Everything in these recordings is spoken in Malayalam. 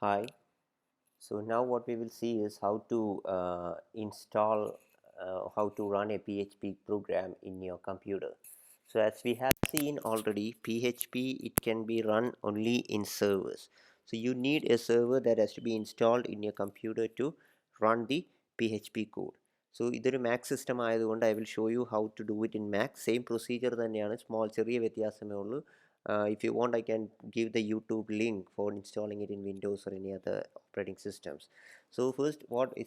Hi. So now what we will see is how to install, how to run a PHP program in your computer. So as we have seen already, PHP, it can be run only in servers. So you need a server that has to be installed in your computer to run the PHP code. So ഇതൊരു മാക് സിസ്റ്റം ആയതുകൊണ്ട് I will show you how to do it in Mac. Same procedure തന്നെയാണ്, ചെറിയ വ്യത്യാസമേ ഉള്ളൂ. If you want, I can give the YouTube link for installing it in Windows or any other operating systems. So first,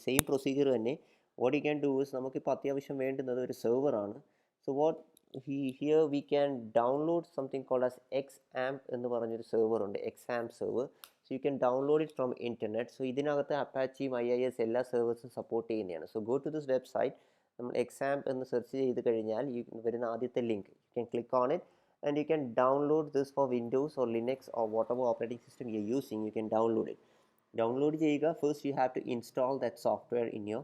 same procedure തന്നെ. What you can do is, നമുക്കിപ്പോൾ അത്യാവശ്യം വേണ്ടുന്നത് ഒരു സെർവറാണ്. So what here we can download something called as XAMPP എന്ന് പറഞ്ഞൊരു സെർവർ ഉണ്ട്, XAMPP server. So you can download it from internet. So ഇതിനകത്ത് അപ്പാച്ചിയും IIS എല്ലാ സെർവേഴ്സും സപ്പോർട്ട് ചെയ്യുന്നതാണ്. So go to this website, നമ്മൾ XAMPP എന്ന് സെർച്ച് ചെയ്ത് കഴിഞ്ഞാൽ വരുന്ന ആദ്യത്തെ link, you can click on it and you can download this for Windows or Linux or whatever operating system you're using. You can download it. Download ചെയ്യുക. First you have to install that software in your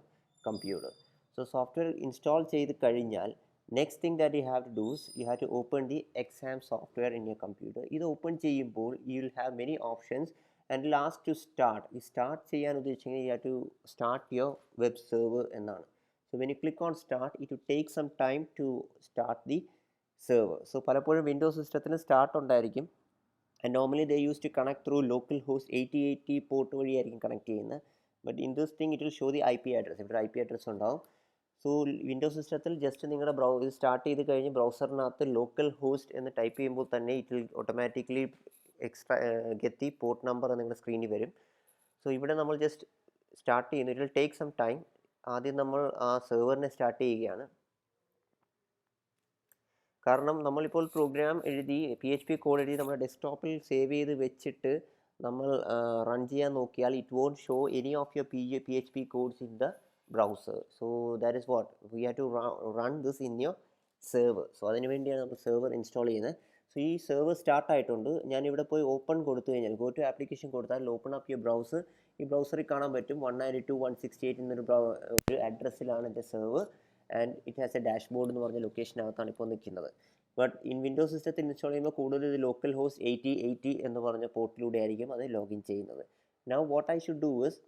computer. So software install ചെയ്ത് കഴിഞ്ഞാൽ next thing that you have to do is you have to open the XAMPP software in your computer. ഇത് ഓപ്പൺ ചെയ്യുമ്പോൾ you will have many options and it will ask to start. ഈ സ്റ്റാർട്ട് ചെയ്യാൻ ഉദ്ദേശിക്കുന്നത് you have to start your web server എന്നാണ്. So when you click on start, it will take some time to start the server. So പലപ്പോഴും വിൻഡോസ് സിസ്റ്റത്തിന് സ്റ്റാർട്ട് ഉണ്ടായിരിക്കും, and normally they used to connect through localhost 8080 port വഴിയായിരിക്കും കണക്ട് ചെയ്യുന്നത്. But in this thing it will show the IP address. ഇവിടെ IP അഡ്രസ് ഉണ്ടാവും. സോ വിൻഡോസ് സിസ്റ്റത്തിൽ ജസ്റ്റ് നിങ്ങളുടെ സ്റ്റാർട്ട് ചെയ്ത് കഴിഞ്ഞ് ബ്രൗസറിനകത്ത് ലോക്കൽ ഹോസ്റ്റ് എന്ന് ടൈപ്പ് ചെയ്യുമ്പോൾ തന്നെ it will automatically get the port number നിങ്ങളുടെ സ്ക്രീനിൽ വരും. സോ ഇവിടെ നമ്മൾ ജസ്റ്റ് സ്റ്റാർട്ട് ചെയ്യുന്നു. It will take some time. ആദ്യം നമ്മൾ ആ സെർവറിനെ സ്റ്റാർട്ട് ചെയ്യുകയാണ്. കാരണം നമ്മളിപ്പോൾ പ്രോഗ്രാം എഴുതി PHP കോഡ് എഴുതി നമ്മുടെ ഡെസ്ക്ടോപ്പിൽ സേവ് ചെയ്ത് വെച്ചിട്ട് നമ്മൾ റൺ ചെയ്യാൻ നോക്കിയാൽ it won't show any of your PHP codes in the browser. So that is what we have to run this in your server. So അതിന് വേണ്ടിയാണ് നമ്മൾ സെർവർ ഇൻസ്റ്റാൾ ചെയ്യുന്നത്. സോ ഈ സെർവർ സ്റ്റാർട്ട് ആയിട്ടുണ്ട്. ഞാനിവിടെ പോയി ഓപ്പൺ കൊടുത്തു കഴിഞ്ഞാൽ, ഗോ ടു ആപ്ലിക്കേഷൻ കൊടുത്താൽ ഓപ്പൺ അപ്പ് യുവർ ബ്രൗസർ. ഈ ബ്രൗസറിൽ കാണാൻ പറ്റും 192.168 എന്നൊരു അഡ്രസ്സിലാണ് എൻ്റെ server, and it has a dashboard എന്ന് പറഞ്ഞ ലൊക്കേഷനകത്താണ് ഇപ്പോൾ നിൽക്കുന്നത്. ബട്ട് ഇൻ വിൻഡോസ് സിസ്റ്റത്തിൽ ഇൻസ്റ്റാൾ ചെയ്യുമ്പോൾ കൂടുതൽ ഇത് ലോക്കൽ ഹോസ്റ്റ് 8080 എന്ന് പറഞ്ഞ പോർട്ടിലൂടെ ആയിരിക്കും അത് ലോഗിൻ ചെയ്യുന്നത്. Now what I should do is,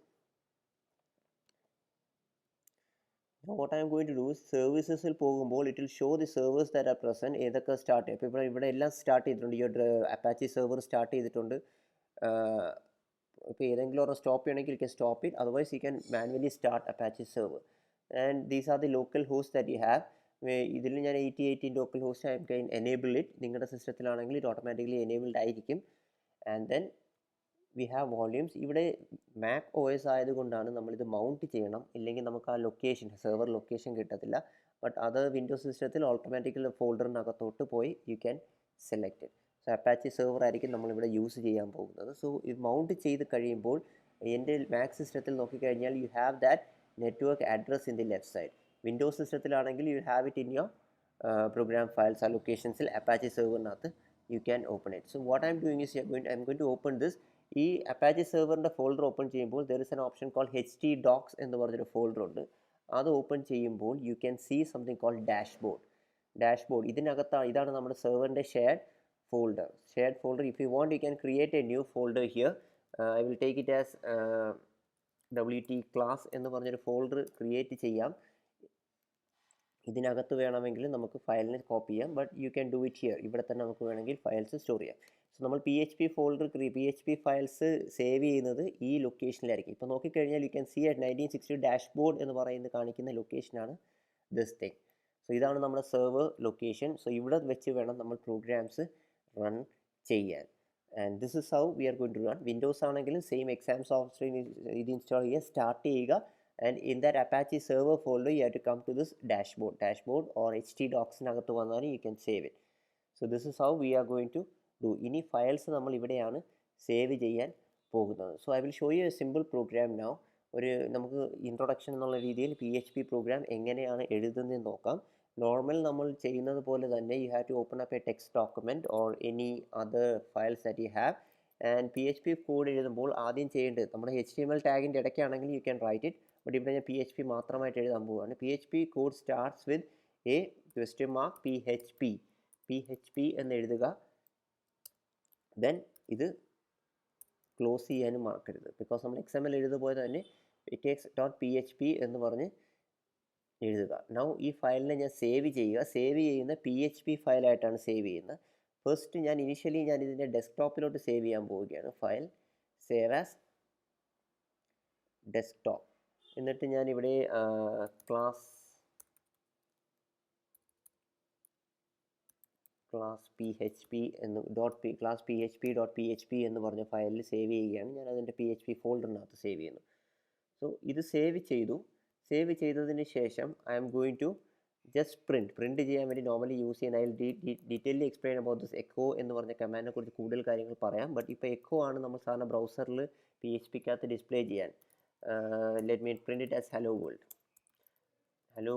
what I am going to do is സർവീസസിൽ പോകുമ്പോൾ it will show the servers that are present, ഏതൊക്കെ സ്റ്റാർട്ട് ചെയ്യും. അപ്പോൾ ഇവിടെ എല്ലാം സ്റ്റാർട്ട് ചെയ്തിട്ടുണ്ട്. ഈ അപ്പാച്ചി സെർവർ സ്റ്റാർട്ട് ചെയ്തിട്ടുണ്ട്. ഇപ്പോൾ ഏതെങ്കിലും ഒരെണ്ണം സ്റ്റോപ്പ് ചെയ്യണമെങ്കിൽ you can stop it, otherwise you can manually start Apache server. And these are the local host that you have. ഇതിൽ ഞാൻ 8080 local host I can enable it. നിങ്ങളുടെ സിസ്റ്റത്തിലാണെങ്കിൽ ഇത് ഓട്ടോമാറ്റിക്കലി എനേബിൾഡ് ആയിരിക്കും. And then we have volumes. ഇവിടെ മാക് OS ആയതുകൊണ്ടാണ് നമ്മളിത് മൗണ്ട് ചെയ്യണം, ഇല്ലെങ്കിൽ നമുക്ക് ആ ലൊക്കേഷൻ സെർവർ ലൊക്കേഷൻ കിട്ടത്തില്ല. ബട്ട് അത് വിൻഡോസ് സിസ്റ്റത്തിൽ ഓട്ടോമാറ്റിക്കൽ ഫോൾഡറിനകത്തോട്ട് പോയി you can select it. So Apache server ആയിരിക്കും നമ്മളിവിടെ യൂസ് ചെയ്യാൻ പോകുന്നത്. സോ ഇത് മൗണ്ട് ചെയ്ത് കഴിയുമ്പോൾ എൻ്റെ മാക് സിസ്റ്റത്തിൽ നോക്കിക്കഴിഞ്ഞാൽ you have that network address in the left side. Windows സിസ്റ്റത്തിലാണെങ്കിൽ you have it in your program files. ആ ലൊക്കേഷൻസിൽ അപ്പാച്ചി സെർവറിനകത്ത് you can open it. So what I'm doing is I'm going to open this. ഈ അപ്പാച്ചി സെർവറിൻ്റെ ഫോൾഡർ ഓപ്പൺ ചെയ്യുമ്പോൾ there is an option call htdocs എന്ന് പറഞ്ഞൊരു ഫോൾഡർ ഉണ്ട്. അത് ഓപ്പൺ ചെയ്യുമ്പോൾ you can see something call dashboard. ഇതാണ് നമ്മുടെ സെർവറിൻ്റെ shared folder. If you want you can create A new folder here. I will take it as WT class എന്ന് പറഞ്ഞൊരു ഫോൾഡർ ക്രിയേറ്റ് ചെയ്യാം. ഇതിനകത്ത് വേണമെങ്കിൽ നമുക്ക് ഫയലിനെ കോപ്പി ചെയ്യാം, but you can do it here. ഇവിടെ തന്നെ നമുക്ക് വേണമെങ്കിൽ ഫയൽസ് സ്റ്റോർ ചെയ്യാം. സോ നമ്മൾ PHP ഫയൽസ് സേവ് ചെയ്യുന്നത് ഈ ലൊക്കേഷനിലായിരിക്കും. ഇപ്പോൾ നോക്കിക്കഴിഞ്ഞാൽ U can C at 1960 dashboard എന്ന് പറയുന്നത് കാണിക്കുന്ന ലൊക്കേഷനാണ് ദിസ് തിങ്. സോ ഇതാണ് നമ്മുടെ സെർവർ ലൊക്കേഷൻ. സോ ഇവിടെ വെച്ച് വേണം നമ്മൾ പ്രോഗ്രാംസ് റൺ ചെയ്യാൻ. And this is how we are going to run. Windows ആണെങ്കിലും സെയിം എക്സാം സോഫ്റ്റ്വെയർ ഇത് ഇൻസ്റ്റാൾ ചെയ്യുക, സ്റ്റാർട്ട് ചെയ്യുക. And in that Apache server folder you have to come to this dashboard or htdocs-നകത്ത് വന്നാൽ you can save it. So this is how we are going to do. ഇനി ഫയൽസ് നമ്മൾ ഇവിടെയാണ് സേവ് ചെയ്യാൻ പോകുന്നത്. So I will show you A simple programme now. നമുക്ക് ഇൻട്രൊഡക്ഷൻ എന്നുള്ള രീതിയിൽ PHP പ്രോഗ്രാം എങ്ങനെയാണ് എഴുതുന്നതെന്ന് നോക്കാം. നോർമൽ നമ്മൾ ചെയ്യുന്നത് പോലെ തന്നെ you have to open up a text document or any other files that you have. And PHP code എഴുതുമ്പോൾ ആദ്യം ചെയ്യേണ്ടത് നമ്മുടെ HTML ടാഗിൻ്റെ ഇടയ്ക്കാണെങ്കിൽ you can write it. But ഇവിടെ ഞാൻ PHP മാത്രമായിട്ട് എഴുതാൻ പോവുകയാണ്. PHP code starts with a question mark PHP എന്ന് എഴുതുക. ദെൻ ഇത് ക്ലോസ് ചെയ്യാനും മറക്കരുത്. ബിക്കോസ് നമ്മൾ XML എഴുതുക പോലെ തന്നെ itex.php എന്ന് പറഞ്ഞ് എഴുതുക. നൗ ഈ ഫയലിനെ ഞാൻ സേവ് ചെയ്യുക. സേവ് ചെയ്യുന്ന PHP ഫയലായിട്ടാണ് സേവ് ചെയ്യുന്നത്. ഫസ്റ്റ് ഞാൻ ഇനിഷ്യലി ഞാൻ ഇതിൻ്റെ ഡെസ്ക്ടോപ്പിലോട്ട് സേവ് ചെയ്യാൻ പോവുകയാണ്. File save as desktop. എന്നിട്ട് ഞാനിവിടെ ക്ലാസ് PHP എന്ന് class.php എന്ന് പറഞ്ഞ ഫയലിൽ സേവ് ചെയ്യുകയാണ്. ഞാൻ അതിൻ്റെ PHP ഫോൾഡറിനകത്ത് സേവ് ചെയ്യുന്നു. സോ ഇത് സേവ് ചെയ്തു. സേവ് ചെയ്തതിന് ശേഷം I'm going to just print ചെയ്യാൻ വേണ്ടി നോർമലി യൂസ് ചെയ്യുന്ന detailly explain about this echo എന്ന് പറഞ്ഞ കമാൻഡിനെ കുറിച്ച് കൂടുതൽ കാര്യങ്ങൾ പറയാം. ബട്ട് ഇപ്പോൾ എക്കോ ആണ് നമ്മൾ സാധാരണ ബ്രൗസറിൽ PHPക്കകത്ത് ഡിസ്പ്ലേ ചെയ്യാൻ. Let me print it as hello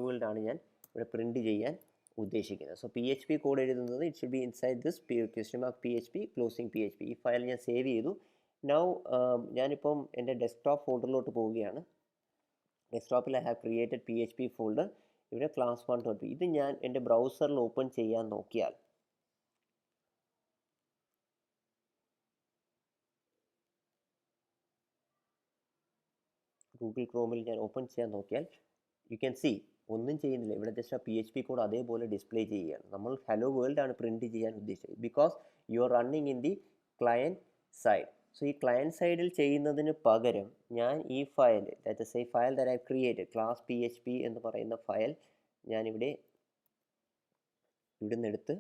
world ആണ് ഞാൻ ഇവിടെ പ്രിൻറ്റ് ചെയ്യാൻ ഉദ്ദേശിക്കുന്നത്. സോ PHP കോഡ് എഴുതുന്നത് it should be inside this PHP closing PHP. ഈ ഫയൽ ഞാൻ സേവ് ചെയ്തു. നൗ ഞാനിപ്പം എൻ്റെ ഡെസ്ക്ടോപ്പ് ഫോൾഡറിലോട്ട് പോവുകയാണ്. ഡെസ്ക്ടോപ്പിൽ I have created PHP folder. ഇവിടെ class1.p. ഇത് ഞാൻ എൻ്റെ ബ്രൗസറിൽ ഓപ്പൺ ചെയ്യാൻ നോക്കിയാൽ ഗൂഗിൾ ക്രോമിൽ ഞാൻ ഓപ്പൺ ചെയ്യാൻ നോക്കിയാൽ യു ക്യാൻ സീ ഒന്നും ചെയ്യുന്നില്ല. ഇവിടെ ജസ്റ്റ് ആ PHP കോഡ് അതേപോലെ ഡിസ്പ്ലേ ചെയ്യുകയാണ്. നമ്മൾ ഹലോ വേൾഡ് ആണ് പ്രിൻറ്റ് ചെയ്യാൻ ഉദ്ദേശിച്ചത്. Because you are running in the client side. So ഈ ക്ലയൻറ്റ് സൈഡിൽ ചെയ്യുന്നതിന് പകരം ഞാൻ ഈ file that is A file that I created class PHP എന്ന് പറയുന്ന ഫയൽ ഞാനിവിടെ ഇവിടുന്ന് എടുത്ത്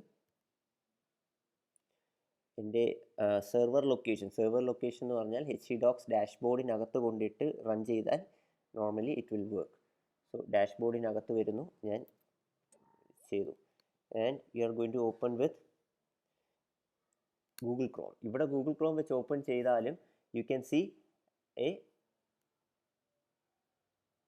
എൻ്റെ സെർവർ ലൊക്കേഷൻ എന്ന് പറഞ്ഞാൽ HTDocs ഡാഷ്ബോർഡിനകത്ത് കൊണ്ടിട്ട് റൺ ചെയ്താൽ normally it will work. So ഡാഷ്ബോർഡിനകത്ത് വരുന്നു, ഞാൻ ചെയ്തു. And you are going to open with Google Chrome. ഇവിടെ ഗൂഗിൾ ക്രോം വെച്ച് ഓപ്പൺ ചെയ്താലും you can see a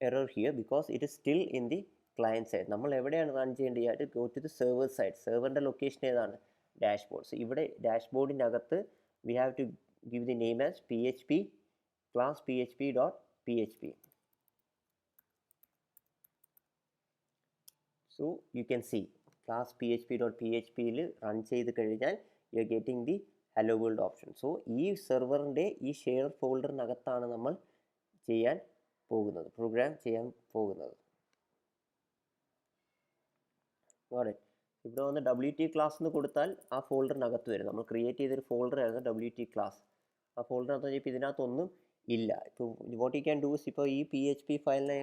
error here because it is still in the client side. നമ്മൾ എവിടെയാണ് റൺ ചെയ്യേണ്ടത്? Go to the server side. സെർവറിൻ്റെ ലൊക്കേഷൻ ഏതാണ്? ഡാഷ്ബോർഡ്. സോ ഇവിടെ ഡാഷ്ബോർഡിനകത്ത് we have to give the name as PHP class PHP.php. So you can see class PHP.phpയിൽ run ചെയ്ത് കഴിഞ്ഞാൽ you are getting the hello world option. So ഈ സെർവറിൻ്റെ ഈ ഷെയർ ഫോൾഡറിനകത്താണ് നമ്മൾ പ്രോഗ്രാം ചെയ്യാൻ പോകുന്നത്. ഇവിടെ വന്ന് WT ക്ലാസ് എന്ന് കൊടുത്താൽ ആ ഫോൾഡറിനകത്ത് വരും. നമ്മൾ ക്രിയേറ്റ് ചെയ്തൊരു ഫോൾഡറായിരുന്നു WT ക്ലാസ്. ആ ഫോൾഡറിനകത്ത് ഇപ്പോൾ ഇതിനകത്തൊന്നും ഇല്ല. ഇപ്പോൾ വാട്ട് യു ക്യാൻ ഡൂസ്, ഇപ്പോൾ ഈ PHP ഫയലിനെ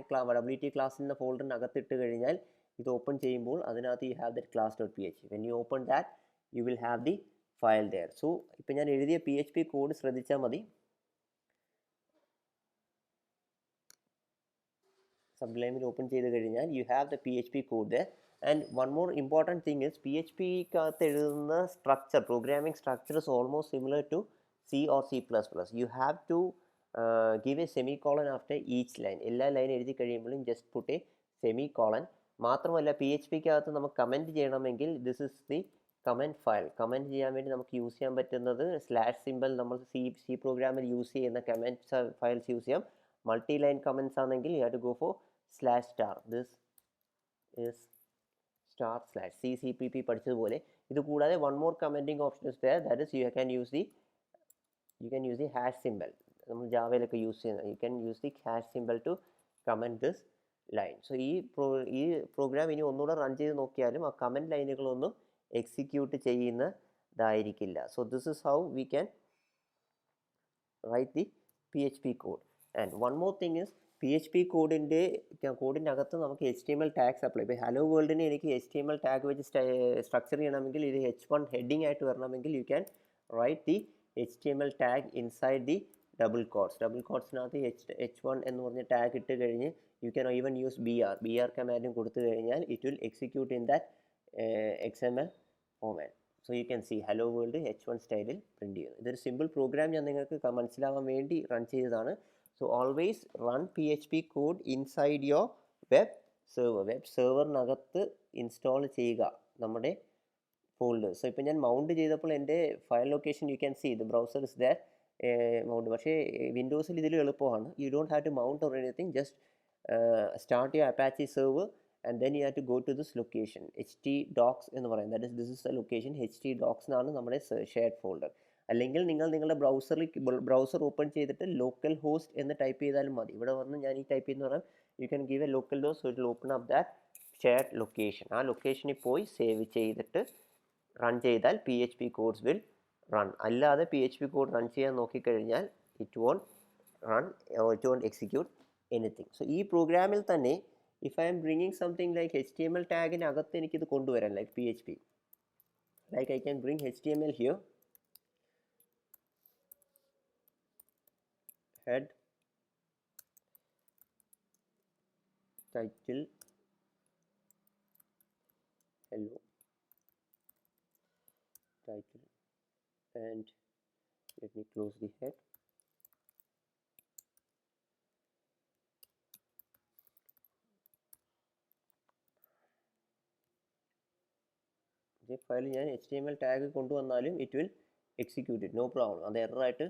WT ക്ലാസ്സിൻ്റെ ഫോൾഡറിനകത്ത് ഇട്ട് കഴിഞ്ഞാൽ ഇത് ഓപ്പൺ ചെയ്യുമ്പോൾ അതിനകത്ത് you have that class.php. When you open that you will have the file there. So ഇപ്പോൾ ഞാൻ എഴുതിയ PHP കോഡ് ശ്രദ്ധിച്ചാൽ മതി. സബ്ലൈമിൽ ഓപ്പൺ ചെയ്ത് കഴിഞ്ഞാൽ you have the PHP code there. And one more important thing is PHPക്കകത്ത് എഴുതുന്ന structure, programming structure is almost similar to C or C++. You have to give a semicolon after each line. എല്ലാ ലൈൻ എഴുതി കഴിയുമ്പോഴും just put a semicolon. മാത്രമല്ല PHPക്കകത്ത് നമുക്ക് കമൻറ്റ് ചെയ്യണമെങ്കിൽ this is the comment file. Comment ചെയ്യാൻ വേണ്ടി നമുക്ക് യൂസ് ചെയ്യാൻ പറ്റുന്നത് /symbol. നമ്മൾ C പ്രോഗ്രാമിൽ യൂസ് ചെയ്യുന്ന കമൻറ്റ് ഫയൽസ് യൂസ് ചെയ്യാം. മൾട്ടി ലൈൻ കമൻറ്റ്സ് ആണെങ്കിൽ you have to go for /*. This is /CCPP പഠിച്ചതുപോലെ. ഇത് കൂടാതെ one more commenting option is there, that is you can use the hash symbol. നമ്മൾ ജാവയിലൊക്കെ യൂസ് ചെയ്യുന്നത്, you can use the hash symbol to comment this line. So ഈ പ്രോഗ്രാം ഇനി ഒന്നുകൂടെ റൺ ചെയ്ത് നോക്കിയാലും ആ കമൻറ്റ് ലൈനുകളൊന്നും എക്സിക്യൂട്ട് ചെയ്യുന്നതായിരിക്കില്ല. So this is how we can write the PHP code. And one more thing is PHP കോഡിനകത്ത് നമുക്ക് HTML ടാഗ്സ് അപ്ലൈ. ഇപ്പോൾ ഹലോ വേൾഡിന് എനിക്ക് HTML ടാഗ് വെച്ച് സ്ട്രക്ചർ ചെയ്യണമെങ്കിൽ ഇത് H1 ഹെഡിങ് ആയിട്ട് വരണമെങ്കിൽ you can write the HTML tag inside the double കോഡ്സിനകത്ത് H1 എന്ന് പറഞ്ഞ ടാഗ് ഇട്ട് കഴിഞ്ഞ് you can even use BR കമാൻഡും കൊടുത്തു കഴിഞ്ഞാൽ it will execute in that XML format. So you can see hello world H1 സ്റ്റൈലിൽ പ്രിൻറ്റ് ചെയ്യുന്നു. ഇതൊരു സിമ്പിൾ പ്രോഗ്രാം ഞാൻ നിങ്ങൾക്ക് മനസ്സിലാവാൻ വേണ്ടി റൺ ചെയ്തതാണ്. So always run PHP code inside your web സെർവറിനകത്ത് ഇൻസ്റ്റാൾ ചെയ്യുക നമ്മുടെ ഫോൾഡർ. സോ ഇപ്പോൾ ഞാൻ മൗണ്ട് ചെയ്തപ്പോൾ എൻ്റെ file location you can see the browser is there mount. പക്ഷേ വിൻഡോസിൽ ഇതിൽ എളുപ്പമാണ്. You don't have to mount or anything. Just start your Apache server and then you have to go to this location HTDocs എന്ന് പറയും. This is the location. HTDocs എന്നാണ് നമ്മുടെ ഷെയർഡ് ഫോൾഡർ. അല്ലെങ്കിൽ നിങ്ങൾ നിങ്ങളുടെ ബ്രൗസർ ഓപ്പൺ ചെയ്തിട്ട് ലോക്കൽ ഹോസ്റ്റ് എന്ന് ടൈപ്പ് ചെയ്താലും മതി. ഇവിടെ വന്ന് ഞാൻ ഈ ടൈപ്പ് ചെയ്യുന്ന പറഞ്ഞാൽ you can give a localhost, so it will open up that shared location. ആ ലൊക്കേഷനിൽ പോയി സേവ് ചെയ്തിട്ട് റൺ ചെയ്താൽ PHP കോഡ്സ് വിൽ റൺ. അല്ലാതെ PHP കോഡ് റൺ ചെയ്യാൻ നോക്കിക്കഴിഞ്ഞാൽ it won't run, it won't execute anything. So ഈ പ്രോഗ്രാമിൽ തന്നെ if I am bringing something like HTML ടാഗിനകത്ത് എനിക്കിത് കൊണ്ടുവരാൻ, like PHP, like I can bring HTML here, head, title, hello, title, and let me close the head. File ഞാൻ HTML ടാഗ് കൊണ്ടുവന്നാലും it will execute it, no problem. അത് എററായിട്ട്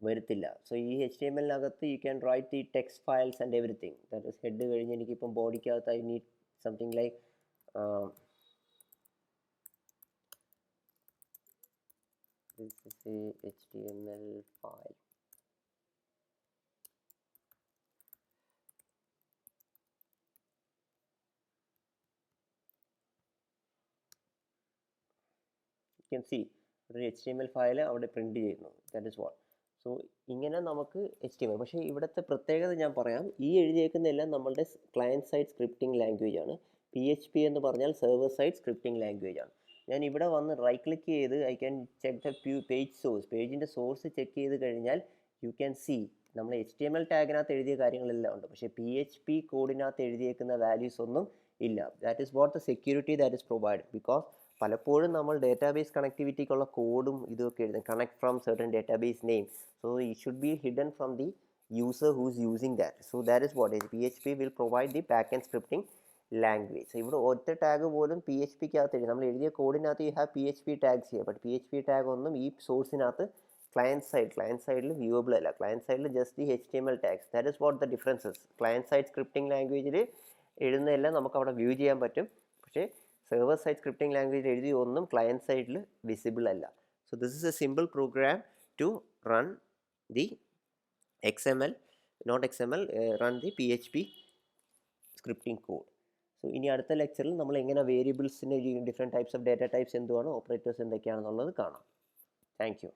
വരത്തില്ല. സോ ഈ HTML-നകത്ത് you can write the text files and everything. That is head കഴിഞ്ഞ് എനിക്കിപ്പം ബോഡിക്കകത്ത് I need something like this is a HTML file. You can see ഒരു HTML ഫയൽ അവിടെ പ്രിൻറ്റ് ചെയ്യുന്നു. That is what. സോ ഇങ്ങനെ നമുക്ക് HTML. പക്ഷേ ഇവിടുത്തെ പ്രത്യേകത ഞാൻ പറയാം, ഈ എഴുതിയേക്കുന്നതെല്ലാം നമ്മളുടെ ക്ലയൻറ്റ് സൈഡ് സ്ക്രിപ്റ്റിംഗ് ലാംഗ്വേജ് ആണ്. PHP എന്ന് പറഞ്ഞാൽ സെർവർ സൈഡ് സ്ക്രിപ്റ്റിംഗ് ലാംഗ്വേജ് ആണ്. ഞാൻ ഇവിടെ വന്ന് റൈറ്റ് ക്ലിക്ക് ചെയ്ത് I can check the page source. പേജിൻ്റെ സോഴ്സ് ചെക്ക് ചെയ്ത് കഴിഞ്ഞാൽ യു ക്യാൻ സീ നമ്മൾ HTML ടാഗിനകത്ത് എഴുതിയ കാര്യങ്ങളെല്ലാം ഉണ്ട്. പക്ഷേ PHP കോഡിനകത്ത് എഴുതിയേക്കുന്ന വാല്യൂസ് ഒന്നും ഇല്ല. That is what the security that is provided. Because പലപ്പോഴും നമ്മൾ ഡേറ്റാബേസ് കണക്ടിവിറ്റിക്കുള്ള കോഡും ഇതൊക്കെ എഴുതും, connect from certain database name. So it should B hidden from the user who is using that. So that is what PHP will provide the backend scripting language. So ഇവിടെ ഒറ്റ ടാഗ് പോലും PHPക്കകത്ത് എഴുതി നമ്മൾ എഴുതിയ കോഡിനകത്ത് യു ഹാവ് PHP ടാഗ്സ് ചെയ്യുക. ബട്ട് PHP ടാഗ് ഒന്നും ഈ സോഴ്സിനകത്ത് ക്ലയൻറ്റ് സൈഡിൽ വ്യൂവബിൾ അല്ല. ക്ലയൻറ്റ് സൈഡിൽ just the HTML tags. That is what the differences. Client side scripting ലാംഗ്വേജിൽ എഴുതുന്നതെല്ലാം നമുക്ക് അവിടെ വ്യൂ ചെയ്യാൻ പറ്റും. പക്ഷേ സെർവർ സൈഡ് സ്ക്രിപ്റ്റിംഗ് ലാംഗ്വേജിൽ എഴുതിയ ഒന്നും ക്ലയൻറ്റ് സൈഡിൽ വിസിബിൾ അല്ല. So this is a simple program to run the XML, not XML, run the PHP scripting code. So ഇനി അടുത്ത ലെക്ചറിൽ നമ്മൾ എങ്ങനെ വേരിയബിൾസിന് different types of data types എന്തുവാണ്, ഓപ്പറേറ്റേഴ്സ് എന്തൊക്കെയാണെന്നുള്ളത് കാണാം. Thank U.